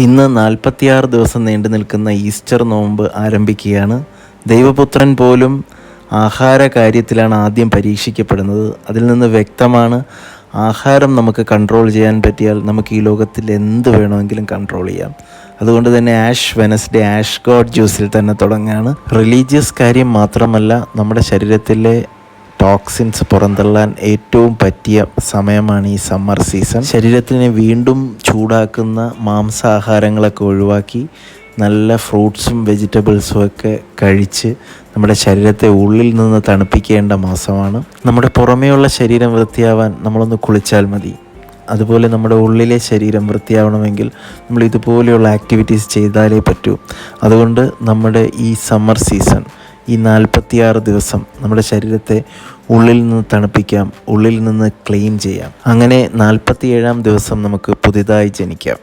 ഇന്ന് 46 ദിവസം നീണ്ടു നിൽക്കുന്ന ഈസ്റ്റർ നോമ്പ് ആരംഭിക്കുകയാണ്. ദൈവപുത്രൻ പോലും ആഹാര കാര്യത്തിലാണ് ആദ്യം പരീക്ഷിക്കപ്പെടുന്നത്. അതിൽ നിന്ന് വ്യക്തമാണ്, ആഹാരം നമുക്ക് കൺട്രോൾ ചെയ്യാൻ പറ്റിയാൽ നമുക്ക് ഈ ലോകത്തിൽ എന്ത് വേണമെങ്കിലും കൺട്രോൾ ചെയ്യാം. അതുകൊണ്ട് തന്നെ ആഷ് വെനസ്ഡേ ആഷ് ഗോഡ് ജ്യൂസിൽ തന്നെ തുടങ്ങുകയാണ്. റിലീജിയസ് കാര്യം മാത്രമല്ല, നമ്മുടെ ശരീരത്തിലെ ടോക്സിൻസ് പുറന്തള്ളാൻ ഏറ്റവും പറ്റിയ സമയമാണ് ഈ സമ്മർ സീസൺ. ശരീരത്തിനെ വീണ്ടും ചൂടാക്കുന്ന മാംസാഹാരങ്ങളൊക്കെ ഒഴിവാക്കി നല്ല ഫ്രൂട്ട്സും വെജിറ്റബിൾസും ഒക്കെ കഴിച്ച് നമ്മുടെ ശരീരത്തെ ഉള്ളിൽ നിന്ന് തണുപ്പിക്കേണ്ട മാസമാണ്. നമ്മുടെ പുറമേയുള്ള ശരീരം വൃത്തിയാവാൻ നമ്മളൊന്ന് കുളിച്ചാൽ മതി. അതുപോലെ നമ്മുടെ ഉള്ളിലെ ശരീരം വൃത്തിയാവണമെങ്കിൽ നമ്മൾ ഇതുപോലെയുള്ള ആക്ടിവിറ്റീസ് ചെയ്താലേ പറ്റൂ. അതുകൊണ്ട് നമ്മുടെ ഈ സമ്മർ സീസൺ, ഈ 46 ദിവസം നമ്മുടെ ശരീരത്തെ ഉള്ളിൽ നിന്ന് തണുപ്പിക്കാം, ഉള്ളിൽ നിന്ന് ക്ലീൻ ചെയ്യാം. അങ്ങനെ 47-ാം ദിവസം നമുക്ക് പുതിയതായി ജനിക്കാം.